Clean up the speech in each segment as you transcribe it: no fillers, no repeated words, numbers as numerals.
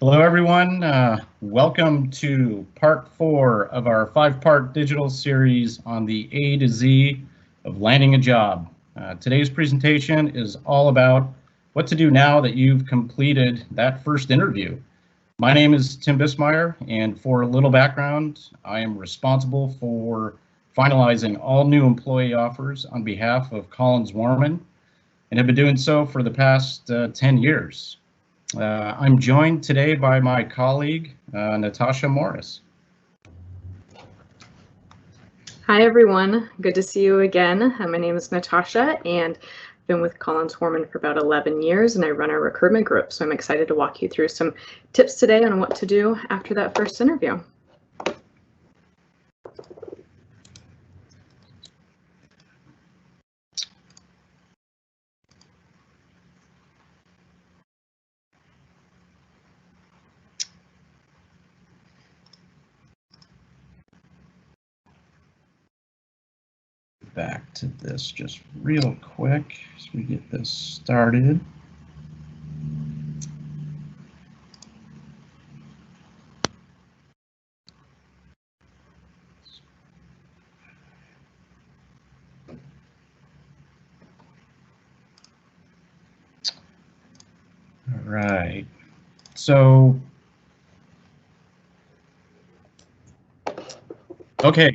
Hello, everyone. Welcome to part 4 of our 5-part digital series on the A to Z of landing a job. Today's presentation is all about what to do now that you've completed that first interview. My name is Tim Bismeyer, and for a little background, I am responsible for finalizing all new employee offers on behalf of CollinsWoerman, and have been doing so for the past 10 years. I'm joined today by my colleague, Natasha Morris. Hi, everyone. Good to see you again. My name is Natasha, and I've been with CollinsWoerman for about 11 years, and I run our recruitment group. So I'm excited to walk you through some tips today on what to do after that first interview. Back to this just real quick as we get this started. All right,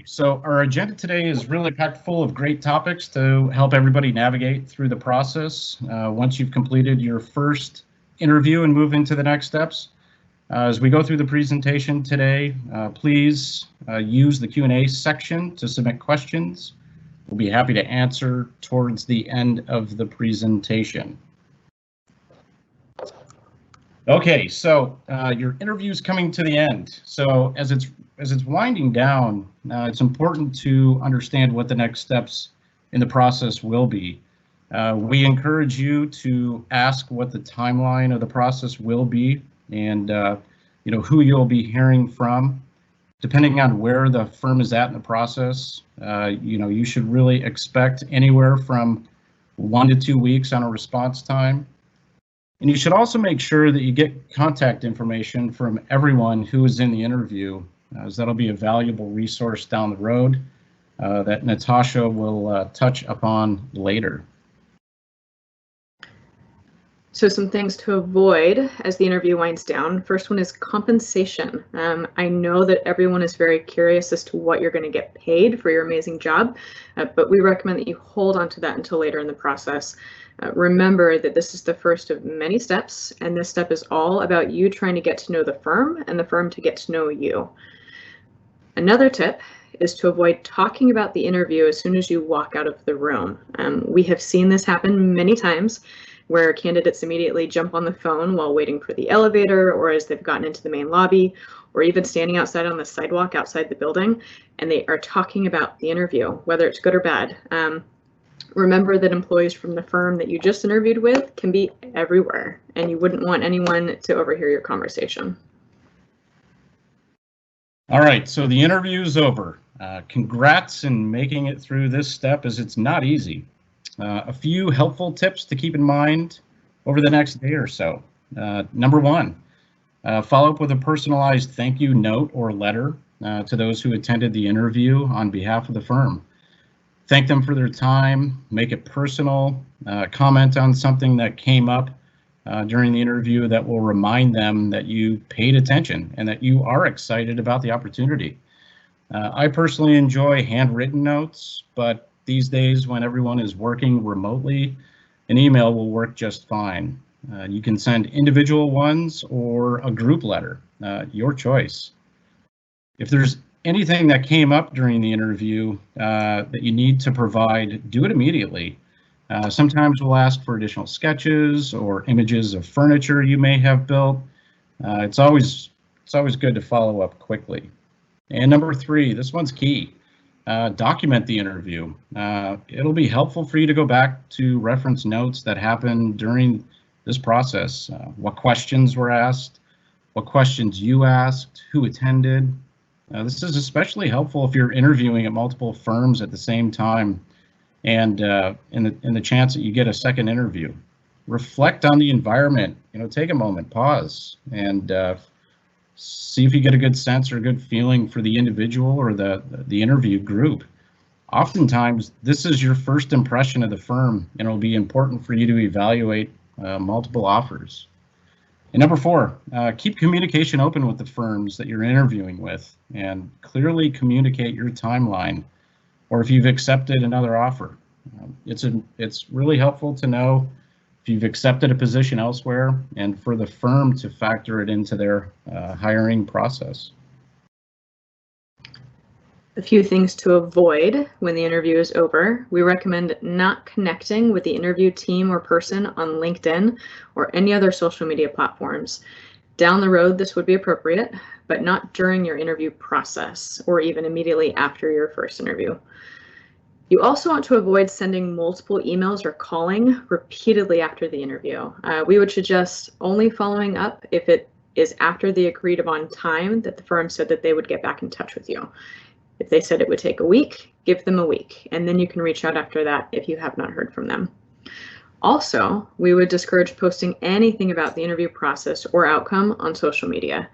so our agenda today is really packed full of great topics to help everybody navigate through the process once you've completed your first interview and move into the next steps. As we go through the presentation today, please use the Q&A section to submit questions. We'll be happy to answer towards the end of the presentation. Okay, so your interview's coming to the end. So as it's winding down, it's important to understand what the next steps in the process will be. We encourage you to ask what the timeline of the process will be, and who you'll be hearing from. Depending on where the firm is at in the process, you should really expect anywhere from 1 to 2 weeks on a response time. And you should also make sure that you get contact information from everyone who is in the interview, as that'll be a valuable resource down the road that Natasha will touch upon later. So some things to avoid as the interview winds down. First one is compensation. I know that everyone is very curious as to what you're going to get paid for your amazing job, but we recommend that you hold on to that until later in the process. Remember that this is the first of many steps, and this step is all about you trying to get to know the firm and the firm to get to know you. Another tip is to avoid talking about the interview as soon as you walk out of the room. We have seen this happen many times, where candidates immediately jump on the phone while waiting for the elevator, or as they've gotten into the main lobby, or even standing outside on the sidewalk outside the building, and they are talking about the interview, whether it's good or bad. Remember that employees from the firm that you just interviewed with can be everywhere, and you wouldn't want anyone to overhear your conversation. All right, so the interview's over. Congrats in making it through this step, as it's not easy. A few helpful tips to keep in mind over the next day or so. Number 1, follow up with a personalized thank you note or letter to those who attended the interview on behalf of the firm. Thank them for their time, make it personal, comment on something that came up during the interview that will remind them that you paid attention and that you are excited about the opportunity. I personally enjoy handwritten notes, but these days when everyone is working remotely, an email will work just fine. You can send individual ones or a group letter, your choice. If there's anything that came up during the interview that you need to provide, do it immediately. Sometimes we'll ask for additional sketches or images of furniture you may have built. It's always good to follow up quickly. And number 3, this one's key. Document the interview. It'll be helpful for you to go back to reference notes that happened during this process. What questions were asked, what questions you asked, who attended. This is especially helpful if you're interviewing at multiple firms at the same time, and in the chance that you get a second interview. reflect on the environment. Take a moment, pause, and see if you get a good sense or a good feeling for the individual or the interview group. Oftentimes, this is your first impression of the firm, and it'll be important for you to evaluate multiple offers. And number 4, keep communication open with the firms that you're interviewing with, and clearly communicate your timeline, or if you've accepted another offer. It's really helpful to know if you've accepted a position elsewhere, and for the firm to factor it into their hiring process. A few things to avoid when the interview is over. We recommend not connecting with the interview team or person on LinkedIn or any other social media platforms. Down the road, this would be appropriate, but not during your interview process or even immediately after your first interview. You also want to avoid sending multiple emails or calling repeatedly after the interview. We would suggest only following up if it is after the agreed upon time that the firm said that they would get back in touch with you. If they said it would take a week, give them a week, and then you can reach out after that if you have not heard from them. Also, we would discourage posting anything about the interview process or outcome on social media.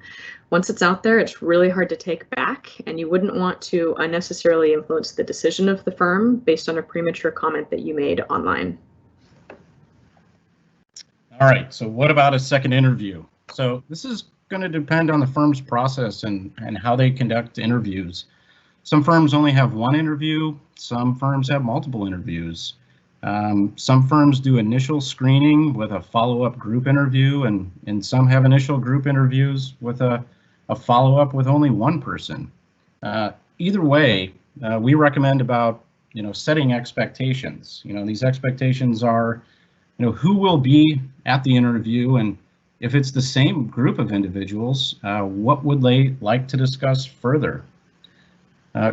Once it's out there, it's really hard to take back, and you wouldn't want to unnecessarily influence the decision of the firm based on a premature comment that you made online. All right, so what about a second interview? So this is going to depend on the firm's process and how they conduct interviews. Some firms only have one interview, some firms have multiple interviews. Some firms do initial screening with a follow-up group interview, and some have initial group interviews with a follow-up with only one person. Either way, we recommend about setting expectations. These expectations are who will be at the interview, and if it's the same group of individuals, what would they like to discuss further?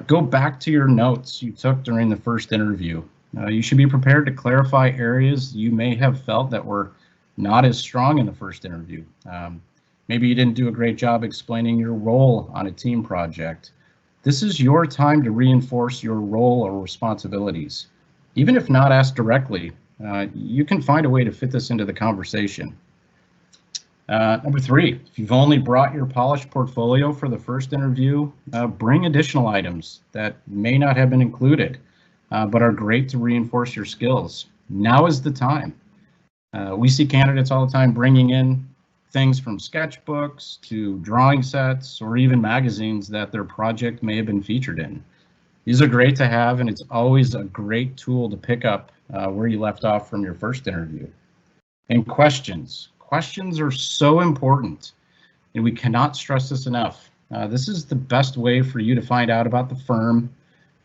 Go back to your notes you took during the first interview. You should be prepared to clarify areas you may have felt that were not as strong in the first interview. Maybe you didn't do a great job explaining your role on a team project. This is your time to reinforce your role or responsibilities. Even if not asked directly, you can find a way to fit this into the conversation. Number 3, if you've only brought your polished portfolio for the first interview, bring additional items that may not have been included, but are great to reinforce your skills. Now is the time. We see candidates all the time bringing in things from sketchbooks to drawing sets or even magazines that their project may have been featured in. These are great to have, and it's always a great tool to pick up where you left off from your first interview. And questions. Questions are so important, and we cannot stress this enough. This is the best way for you to find out about the firm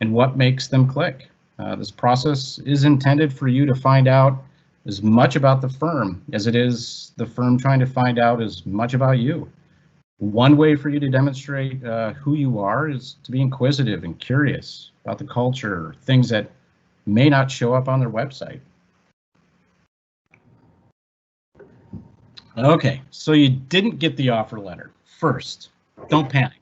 and what makes them click. This process is intended for you to find out as much about the firm as it is the firm trying to find out as much about you. One way for you to demonstrate who you are is to be inquisitive and curious about the culture, things that may not show up on their website. Okay, so you didn't get the offer letter. First, don't panic.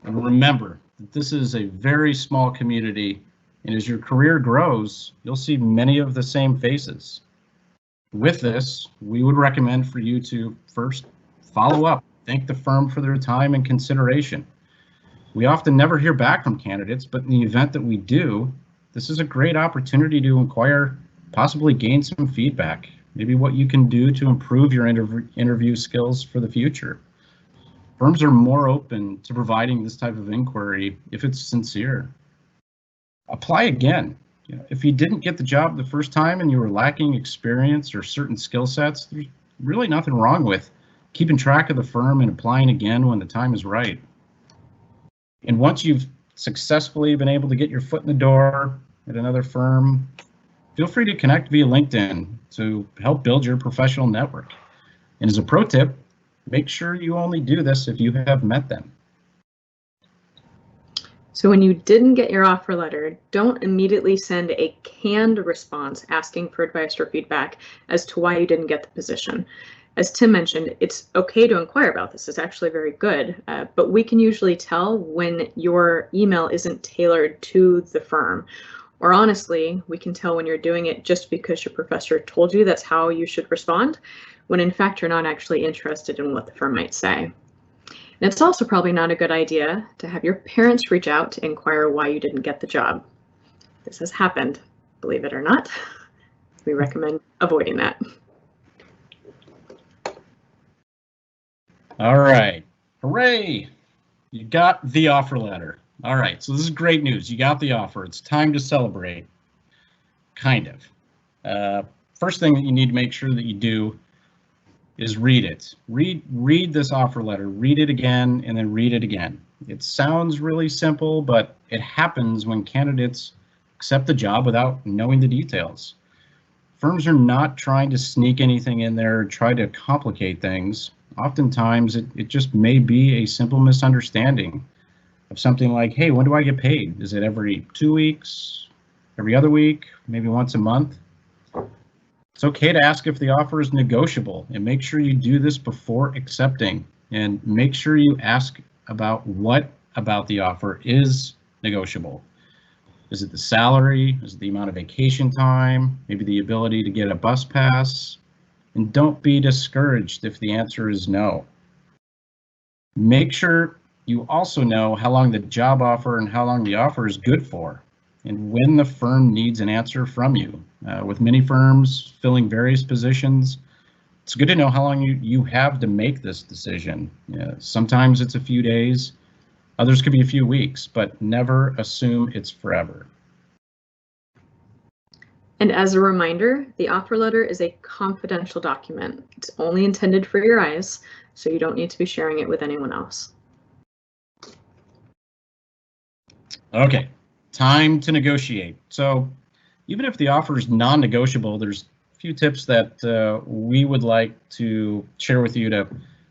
And remember that this is a very small community, and as your career grows, you'll see many of the same faces. With this, we would recommend for you to first follow up, thank the firm for their time and consideration. We often never hear back from candidates, but in the event that we do, this is a great opportunity to inquire, possibly gain some feedback. Maybe what you can do to improve your interview skills for the future. Firms are more open to providing this type of inquiry if it's sincere. Apply again. If you didn't get the job the first time and you were lacking experience or certain skill sets, there's really nothing wrong with keeping track of the firm and applying again when the time is right. And once you've successfully been able to get your foot in the door at another firm, feel free to connect via LinkedIn to help build your professional network. And as a pro tip, make sure you only do this if you have met them. So when you didn't get your offer letter, don't immediately send a canned response asking for advice or feedback as to why you didn't get the position. As Tim mentioned, it's okay to inquire about this. It's actually very good, but we can usually tell when your email isn't tailored to the firm, Or honestly, we can tell when you're doing it just because your professor told you that's how you should respond, when in fact you're not actually interested in what the firm might say. And it's also probably not a good idea to have your parents reach out to inquire why you didn't get the job. This has happened, believe it or not. We recommend avoiding that. All right. Hooray! You got the offer letter. All right, so this is great news. You got the offer. It's time to celebrate. Kind of. First thing that you need to make sure that you do is read it. Read this offer letter. Read it again and then read it again. It sounds really simple, but it happens when candidates accept the job without knowing the details. Firms are not trying to sneak anything in there or try to complicate things. Oftentimes, it just may be a simple misunderstanding of something like, hey, when do I get paid? Is it every 2 weeks, every other week, maybe once a month? It's okay to ask if the offer is negotiable, and make sure you do this before accepting, and make sure you ask about what about the offer is negotiable. Is it the salary? Is it the amount of vacation time? Maybe the ability to get a bus pass? And don't be discouraged if the answer is no. Make sure you also know how long the job offer and how long the offer is good for, and when the firm needs an answer from you. With many firms filling various positions, it's good to know how long you have to make this decision. Sometimes it's a few days, others could be a few weeks, but never assume it's forever. And as a reminder, the offer letter is a confidential document. It's only intended for your eyes, so you don't need to be sharing it with anyone else. Okay, time to negotiate. So even if the offer is non-negotiable, there's a few tips that we would like to share with you to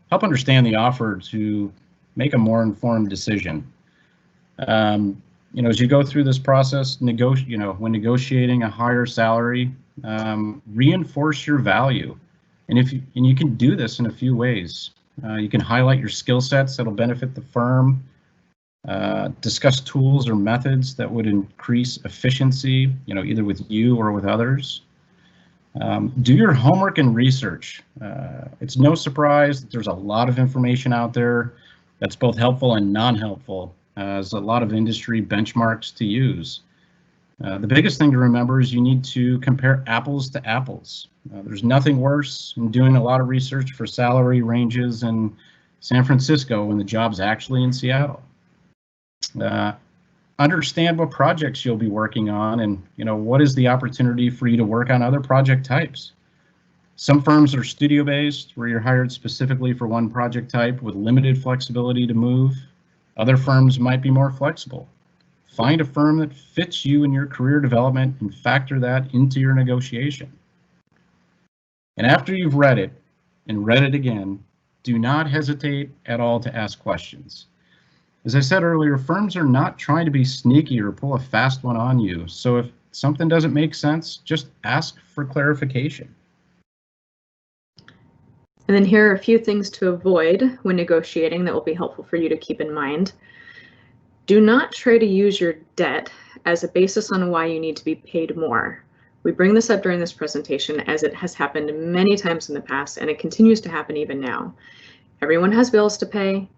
help understand the offer to make a more informed decision. As you go through this process, when negotiating a higher salary, reinforce your value. And you can do this in a few ways. You can highlight your skill sets that'll benefit the firm. Discuss tools or methods that would increase efficiency, either with you or with others. Do your homework and research. It's no surprise that there's a lot of information out there that's both helpful and non-helpful. There's a lot of industry benchmarks to use. The biggest thing to remember is you need to compare apples to apples. There's nothing worse than doing a lot of research for salary ranges in San Francisco when the job's actually in Seattle. Understand what projects you'll be working on, and what is the opportunity for you to work on other project types. Some firms are studio-based, where you're hired specifically for one project type with limited flexibility to move. Other firms might be more flexible. Find a firm that fits you in your career development and factor that into your negotiation. And after you've read it and read it again, do not hesitate at all to ask questions. As I said earlier, firms are not trying to be sneaky or pull a fast one on you. So if something doesn't make sense, just ask for clarification. And then here are a few things to avoid when negotiating that will be helpful for you to keep in mind. Do not try to use your debt as a basis on why you need to be paid more. We bring this up during this presentation as it has happened many times in the past, and it continues to happen even now. Everyone has bills to pay.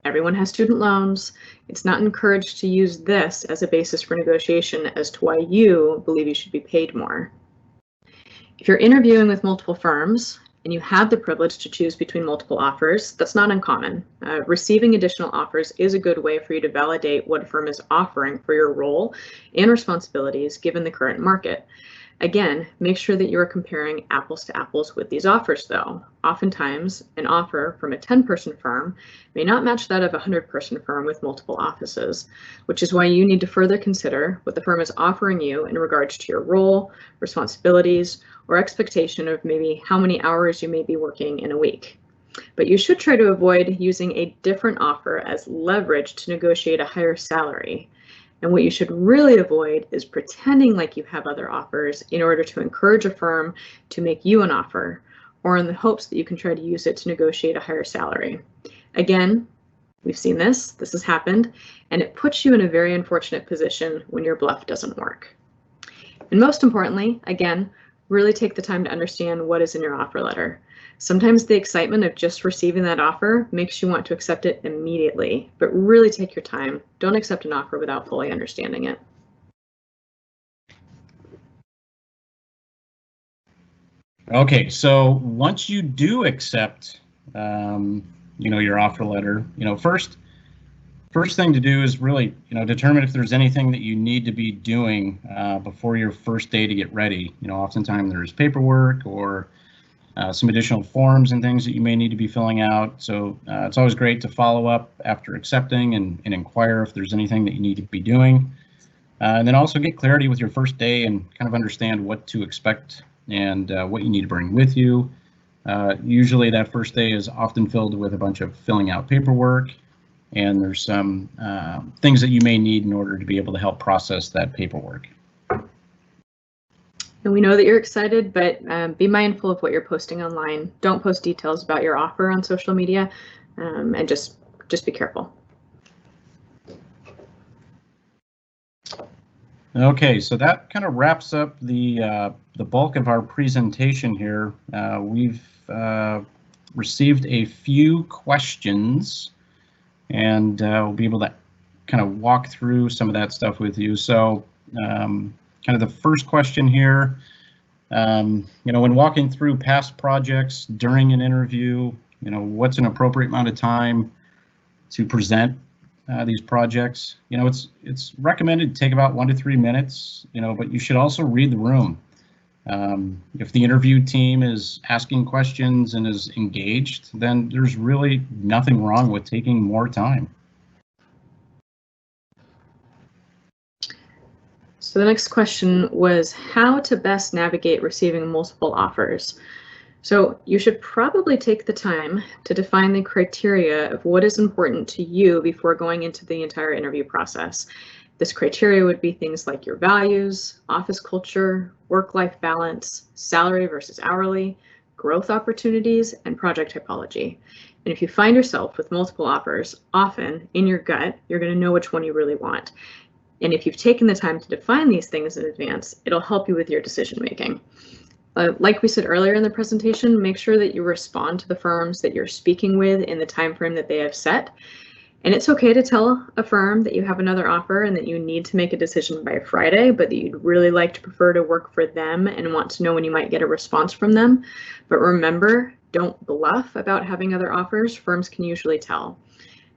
Everyone has student loans. It's not encouraged to use this as a basis for negotiation as to why you believe you should be paid more. If you're interviewing with multiple firms and you have the privilege to choose between multiple offers, that's not uncommon. Receiving additional offers is a good way for you to validate what a firm is offering for your role and responsibilities given the current market. Again, make sure that you are comparing apples to apples with these offers, though. Oftentimes, an offer from a 10-person firm may not match that of a 100-person firm with multiple offices, which is why you need to further consider what the firm is offering you in regards to your role, responsibilities, or expectation of maybe how many hours you may be working in a week. But you should try to avoid using a different offer as leverage to negotiate a higher salary. And what you should really avoid is pretending like you have other offers in order to encourage a firm to make you an offer, or in the hopes that you can try to use it to negotiate a higher salary. Again, we've seen this has happened, and it puts you in a very unfortunate position when your bluff doesn't work. And most importantly, again, really take the time to understand what is in your offer letter. Sometimes the excitement of just receiving that offer makes you want to accept it immediately, but really take your time. Don't accept an offer without fully understanding it. Okay, so once you do accept, your offer letter, first thing to do is really, determine if there's anything that you need to be doing before your first day to get ready. Oftentimes there's paperwork or some additional forms and things that you may need to be filling out. So it's always great to follow up after accepting and inquire if there's anything that you need to be doing. And then also get clarity with your first day and kind of understand what to expect and what you need to bring with you. Usually that first day is often filled with a bunch of filling out paperwork, and there's some things that you may need in order to be able to help process that paperwork. And we know that you're excited, but be mindful of what you're posting online. Don't post details about your offer on social media, and just be careful. Okay, so that kind of wraps up the bulk of our presentation here. We've received a few questions, and we'll be able to kind of walk through some of that stuff with you. So kind of the first question here, when walking through past projects during an interview, what's an appropriate amount of time to present these projects? It's recommended to take about 1 to 3 minutes, but you should also read the room. If the interview team is asking questions and is engaged, then there's really nothing wrong with taking more time. So the next question was how to best navigate receiving multiple offers. So you should probably take the time to define the criteria of what is important to you before going into the entire interview process. This criteria would be things like your values, office culture, work-life balance, salary versus hourly, growth opportunities, and project typology. And if you find yourself with multiple offers, often in your gut, you're going to know which one you really want. And if you've taken the time to define these things in advance, it'll help you with your decision making. Like we said earlier in the presentation, make sure that you respond to the firms that you're speaking with in the time frame that they have set. And it's okay to tell a firm that you have another offer and that you need to make a decision by Friday, but that you'd really like to prefer to work for them and want to know when you might get a response from them. But remember, don't bluff about having other offers. Firms can usually tell.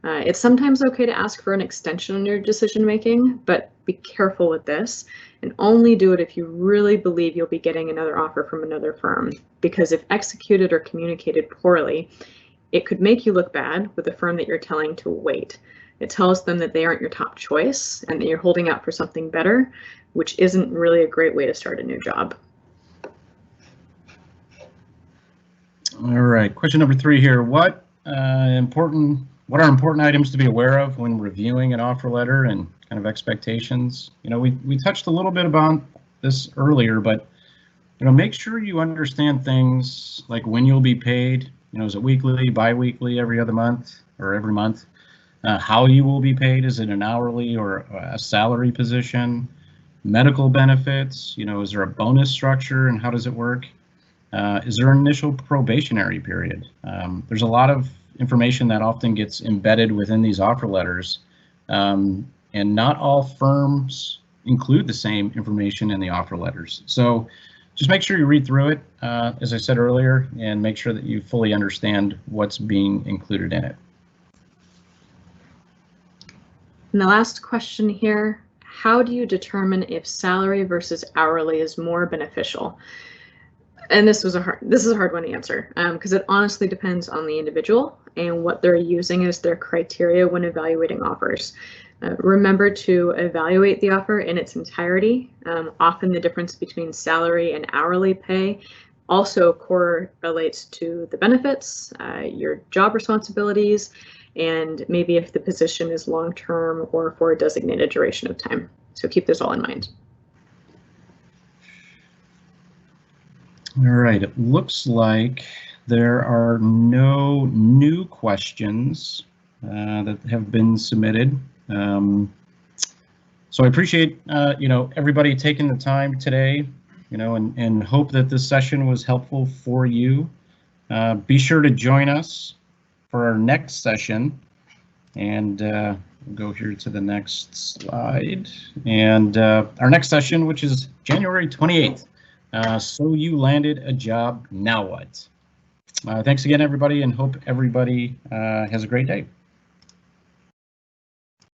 It's sometimes okay to ask for an extension on your decision making, but be careful with this and only do it if you really believe you'll be getting another offer from another firm, because if executed or communicated poorly, it could make you look bad with the firm that you're telling to wait. It tells them that they aren't your top choice and that you're holding out for something better, which isn't really a great way to start a new job. All right, question number 3 here. What are important items to be aware of when reviewing an offer letter and kind of expectations? We touched a little bit about this earlier, but make sure you understand things like when you'll be paid. Is it weekly, bi-weekly, every other month, or every month? How you will be paid? Is it an hourly or a salary position? Medical benefits? Is there a bonus structure and how does it work? Is there an initial probationary period? There's a lot of information that often gets embedded within these offer letters, and not all firms include the same information in the offer letters. So just make sure you read through it, as I said earlier, and make sure that you fully understand what's being included in it. And the last question here, how do you determine if salary versus hourly is more beneficial? And this is a hard one to answer, because it honestly depends on the individual and what they're using as their criteria when evaluating offers. Remember to evaluate the offer in its entirety. Often the difference between salary and hourly pay also correlates to the benefits, your job responsibilities, and maybe if the position is long-term or for a designated duration of time. So keep this all in mind. All right, it looks like there are no new questions that have been submitted. So I appreciate everybody taking the time today, and hope that this session was helpful for you. Be sure to join us for our next session, and we'll go here to the next slide. And our next session, which is January 28th. So you landed a job, now what? Thanks again, everybody, and hope everybody has a great day.